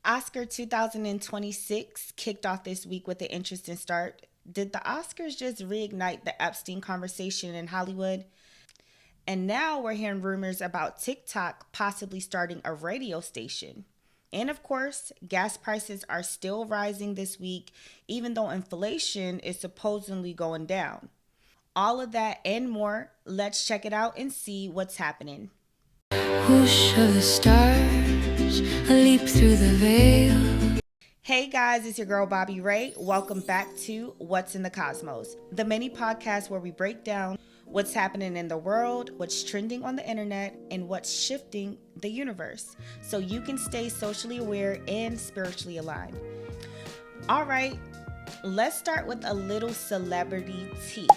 Oscar 2026 kicked off this week with an interesting start. Did the Oscars just reignite the Epstein conversation in Hollywood? And now we're hearing rumors about TikTok possibly starting a radio station. And of course, gas prices are still rising this week, even though inflation is supposedly going down. All of that and more, let's check it out and see what's happening. Whoosh of the stars, a leap through the veil. Hey guys, it's your girl Bobby Ray. Welcome back to What's in the Cosmos, the mini podcast where we break down what's happening in the world, what's trending on the internet, and what's shifting the universe so you can stay socially aware and spiritually aligned. All right, let's start with a little celebrity tea.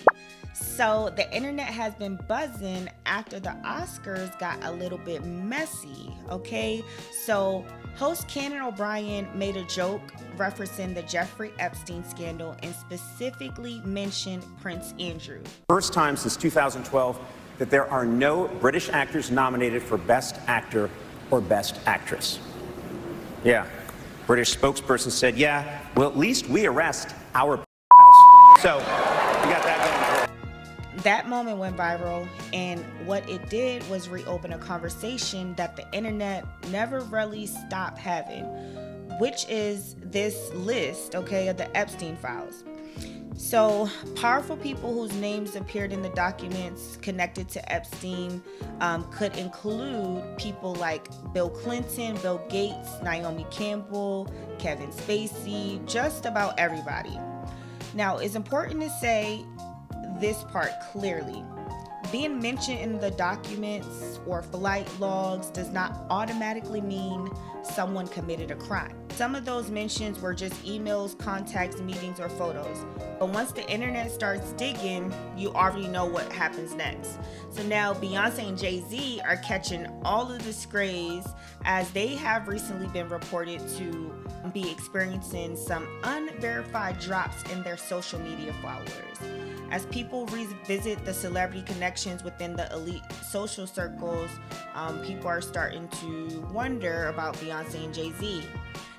So the internet has been buzzing after the Oscars got a little bit messy, okay? So host Conan O'Brien made a joke referencing the Jeffrey Epstein scandal and specifically mentioned Prince Andrew. First time since 2012 that there are no British actors nominated for Best Actor or Best Actress. Yeah, British spokesperson said, yeah, well, at least we arrest our So, we got that going. That moment went viral, and what it did was reopen a conversation that the internet never really stopped having, which is this list, okay, of the Epstein files. So, powerful people whose names appeared in the documents connected to Epstein could include people like Bill Clinton, Bill Gates, Naomi Campbell, Kevin Spacey, just about everybody. Now, it's important to say this part clearly. Being mentioned in the documents or flight logs does not automatically mean someone committed a crime. Some of those mentions were just emails, contacts, meetings, or photos. But once the internet starts digging, you already know what happens next. So now Beyonce and Jay-Z are catching all of the strays as they have recently been reported to be experiencing some unverified drops in their social media followers. As people revisit the celebrity connections within the elite social circles, people are starting to wonder about Beyonce and Jay-Z.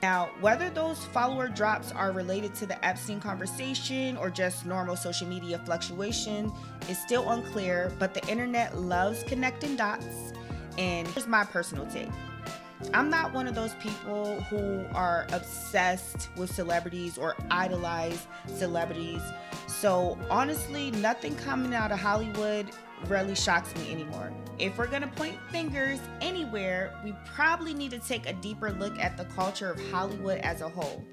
Now, whether those follower drops are related to the Epstein conversation or just normal social media fluctuation is still unclear, but the internet loves connecting dots. And here's my personal take. I'm not one of those people who are obsessed with celebrities or idolize celebrities. So honestly, nothing coming out of Hollywood really shocks me anymore. If we're gonna point fingers anywhere, we probably need to take a deeper look at the culture of Hollywood as a whole.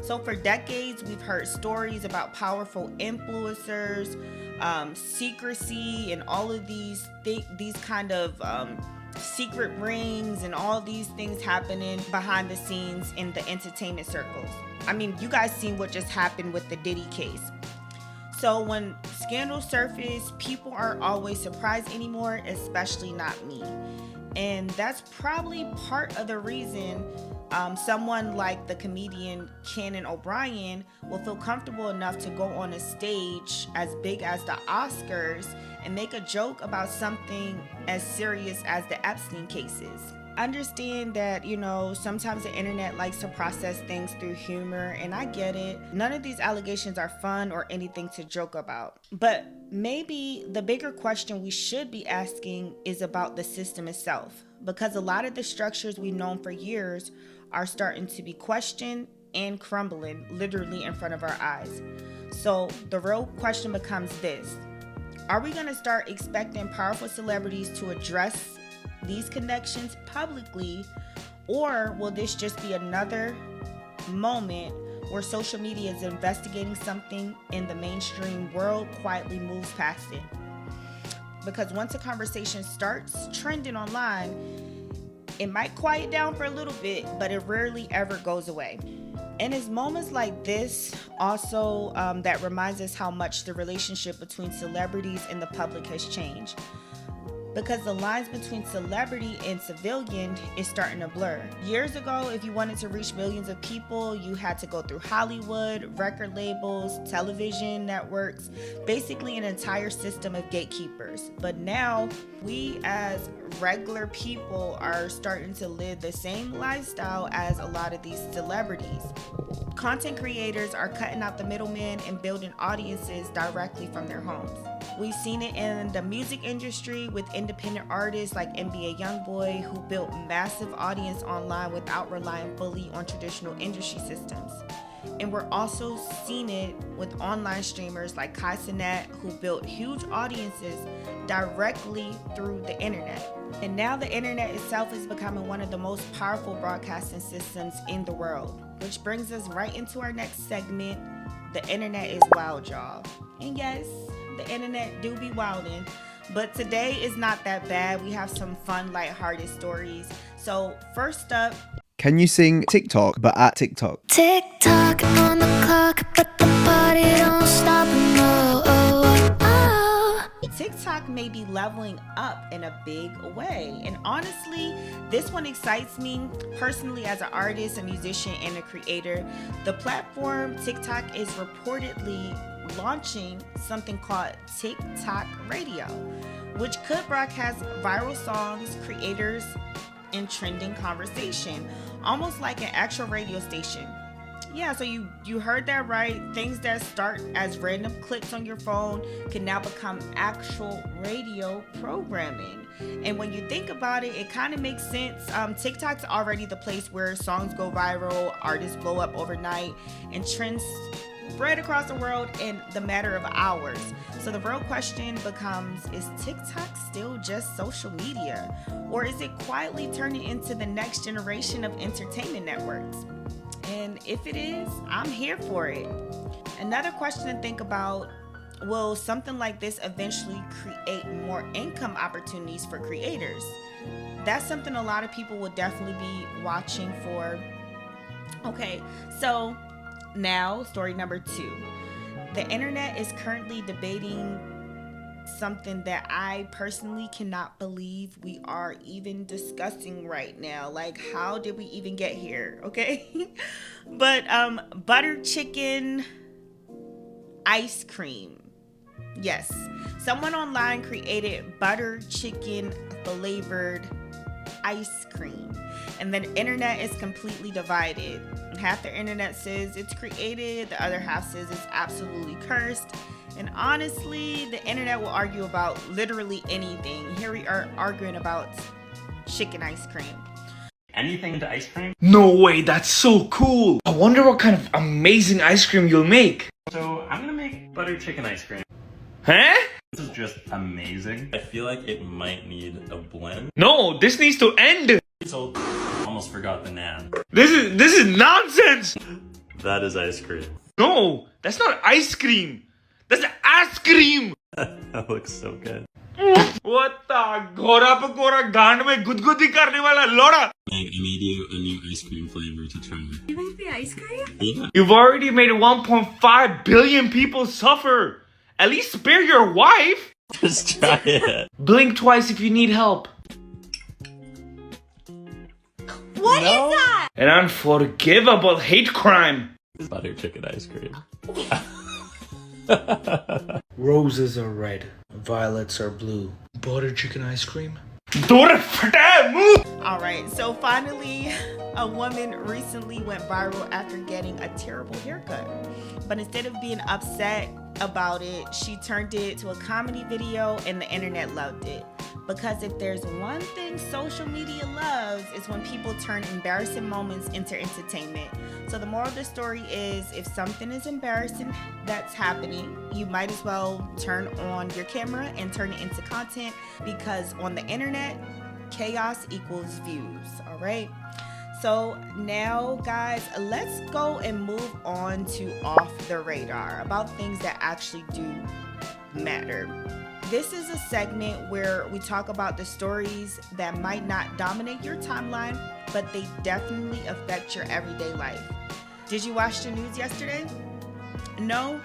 So for decades, we've heard stories about powerful influencers, secrecy, and all of these kind of secret rings and all these things happening behind the scenes in the entertainment circles. I mean, you guys seen what just happened with the Diddy case. So when scandals surface, people aren't always surprised anymore, especially not me. And that's probably part of the reason someone like the comedian Conan O'Brien will feel comfortable enough to go on a stage as big as the Oscars and make a joke about something as serious as the Epstein cases. Understand that, sometimes the internet likes to process things through humor, and I get it. None of these allegations are fun or anything to joke about. But maybe the bigger question we should be asking is about the system itself, because a lot of the structures we've known for years are starting to be questioned and crumbling literally in front of our eyes. So the real question becomes this: are we going to start expecting powerful celebrities to address these connections publicly, or will this just be another moment where social media is investigating something and the mainstream world quietly moves past it? Because once a conversation starts trending online, it might quiet down for a little bit, but it rarely ever goes away. And it's moments like this also that reminds us how much the relationship between celebrities and the public has changed. because the lines between celebrity and civilian is starting to blur. Years ago, if you wanted to reach millions of people, you had to go through Hollywood, record labels, television networks, basically an entire system of gatekeepers. But now, we as regular people are starting to live the same lifestyle as a lot of these celebrities. Content creators are cutting out the middleman and building audiences directly from their homes. We've seen it in the music industry with independent artists like NBA YoungBoy, who built massive audience online without relying fully on traditional industry systems. And we're also seeing it with online streamers like Kai Cenat, who built huge audiences directly through the internet. And now the internet itself is becoming one of the most powerful broadcasting systems in the world, which brings us right into our next segment. The internet is wild, y'all. And yes, the internet do be wildin', but today is not that bad. We have some fun, lighthearted stories. So first up, can you sing TikTok but at TikTok? Tick tock on the clock, but the party don't stop. No, oh, oh. TikTok may be leveling up in a big way. And honestly, this one excites me personally as an artist, a musician, and a creator. The platform TikTok is reportedly launching something called TikTok Radio, which could broadcast viral songs, creators, and trending conversation, almost like an actual radio station. Yeah, so you heard that right. Things that start as random clicks on your phone can now become actual radio programming. And when you think about it, it kind of makes sense. TikTok's already the place where songs go viral, artists blow up overnight, and trends spread across the world in the matter of hours. So the real question becomes, is TikTok still just social media? Or is it quietly turning into the next generation of entertainment networks? And if it is, I'm here for it. Another question to think about, will something like this eventually create more income opportunities for creators? That's something a lot of people will definitely be watching for. Okay, so now, story number 2. The internet is currently debating something that I personally cannot believe we are even discussing right now. Like, how did we even get here? Okay. But butter chicken ice cream. Yes. Someone online created butter chicken flavored ice cream. And the internet is completely divided. Half the internet says it's created, the other half says it's absolutely cursed. And honestly, the internet will argue about literally anything. Here we are arguing about chicken ice cream. Anything into ice cream? No way, that's so cool! I wonder what kind of amazing ice cream you'll make. So I'm gonna make butter chicken ice cream. Huh? This is just amazing. I feel like it might need a blend. No, this needs to end! So almost forgot the nan. This is nonsense! That is ice cream. No, that's not ice cream! That's ice cream! That looks so good. What the gora pe gora gaand mein gudgudi karne wala loda? I made you a new ice cream flavor to try. You like the ice cream? Yeah. You've already made 1.5 billion people suffer. At least spare your wife. Just try it. Blink twice if you need help. What is that? An unforgivable hate crime. Butter chicken ice cream. Roses are red, violets are blue. Butter chicken ice cream? Move! Alright, so finally, a woman recently went viral after getting a terrible haircut. But instead of being upset about it, she turned it to a comedy video and the internet loved it. Because if there's one thing social media loves, it's when people turn embarrassing moments into entertainment. So the moral of the story is, if something is embarrassing that's happening, you might as well turn on your camera and turn it into content, because on the internet, chaos equals views, all right? So now, guys, let's go and move on to Off the Radar, about things that actually do matter. This is a segment where we talk about the stories that might not dominate your timeline, but they definitely affect your everyday life. Did you watch the news yesterday? No?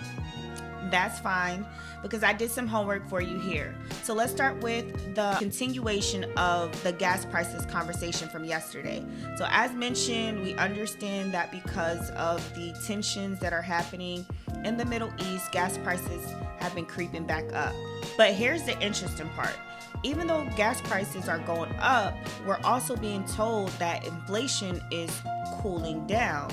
that's fine, because I did some homework for you here. So let's start with the continuation of the gas prices conversation from yesterday. So as mentioned, we understand that because of the tensions that are happening in the Middle East, gas prices have been creeping back up. But here's the interesting part. Even though gas prices are going up, we're also being told that inflation is cooling down.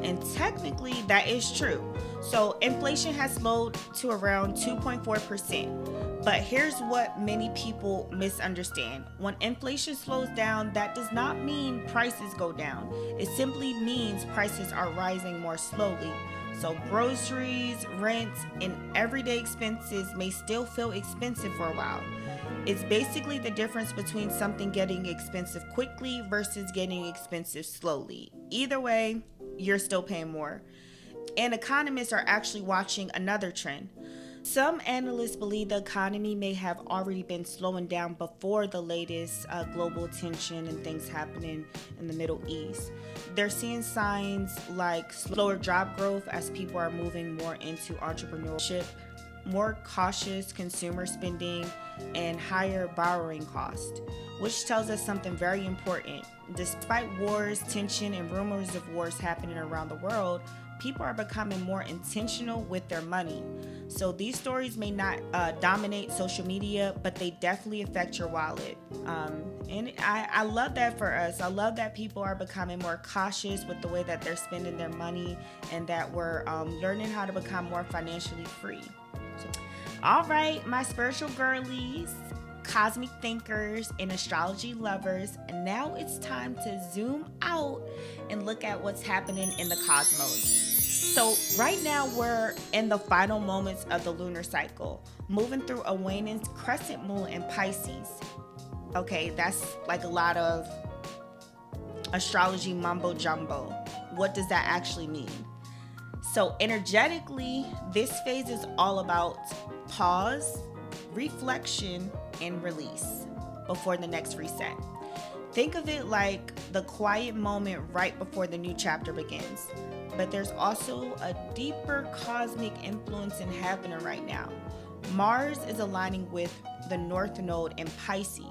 And technically, that is true. So inflation has slowed to around 2.4%. But here's what many people misunderstand. When inflation slows down, that does not mean prices go down. It simply means prices are rising more slowly. So groceries, rent, and everyday expenses may still feel expensive for a while. It's basically the difference between something getting expensive quickly versus getting expensive slowly. Either way, you're still paying more. And economists are actually watching another trend. Some analysts believe the economy may have already been slowing down before the latest global tension and things happening in the Middle East. They're seeing signs like slower job growth as people are moving more into entrepreneurship, more cautious consumer spending, and higher borrowing costs, which tells us something very important. Despite wars, tension, and rumors of wars happening around the world, people are becoming more intentional with their money. So these stories may not dominate social media, but they definitely affect your wallet. And I love that for us. I love that people are becoming more cautious with the way that they're spending their money, and that we're learning how to become more financially free. All right, my spiritual girlies, cosmic thinkers, and astrology lovers, and now it's time to zoom out and look at what's happening in the cosmos. So right now we're in the final moments of the lunar cycle, moving through a waning crescent moon in Pisces. Okay, that's like a lot of astrology mumbo jumbo. What does that actually mean? So energetically, this phase is all about pause, reflection, and release before the next reset. Think of it like the quiet moment right before the new chapter begins. But there's also a deeper cosmic influence in happening right now. Mars is aligning with the North Node in Pisces.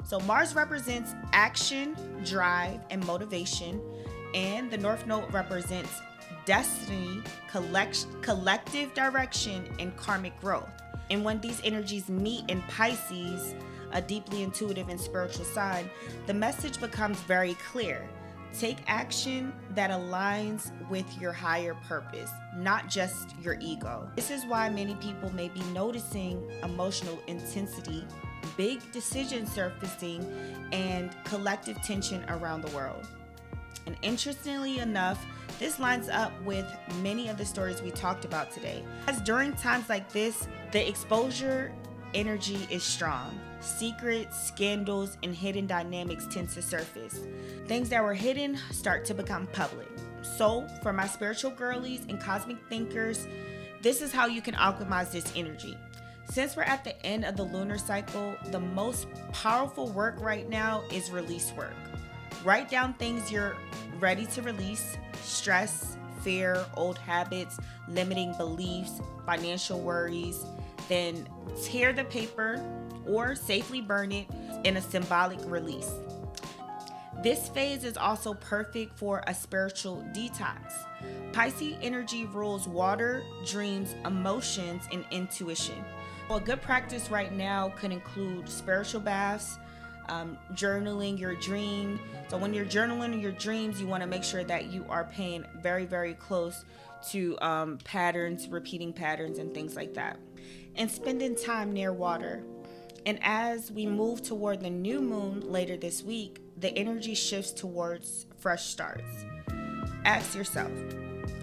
So Mars represents action, drive, and motivation, and the North Node represents destiny, collective direction, and karmic growth. And when these energies meet in Pisces, a deeply intuitive and spiritual sign, the message becomes very clear. Take action that aligns with your higher purpose, not just your ego. This is why many people may be noticing emotional intensity, big decisions surfacing, and collective tension around the world. And interestingly enough, this lines up with many of the stories we talked about today. As during times like this, the exposure energy is strong. Secrets, scandals, and hidden dynamics tend to surface. Things that were hidden start to become public. So, for my spiritual girlies and cosmic thinkers, this is how you can alchemize this energy. Since we're at the end of the lunar cycle, the most powerful work right now is release work. Write down things you're ready to release: stress, fear, old habits, limiting beliefs, financial worries. Then tear the paper or safely burn it in a symbolic release. This phase is also perfect for a spiritual detox. Pisces energy rules water, dreams, emotions, and intuition. A good practice right now could include spiritual baths, journaling your dream. So when you're journaling your dreams, you want to make sure that you are paying very, very close to patterns, repeating patterns, and things like that. And spending time near water. And as we move toward the new moon later this week, the energy shifts towards fresh starts. Ask yourself,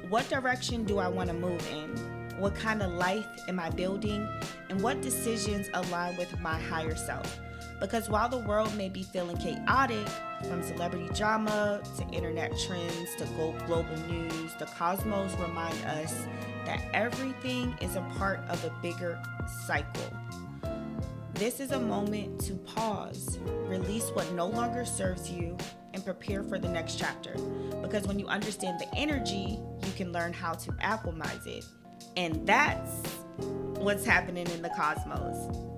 what direction do I want to move in? What kind of life am I building? And what decisions align with my higher self? Because while the world may be feeling chaotic, from celebrity drama to internet trends to global news, the cosmos remind us that everything is a part of a bigger cycle. This is a moment to pause, release what no longer serves you, and prepare for the next chapter. Because when you understand the energy, you can learn how to alchemize it. And that's what's happening in the cosmos.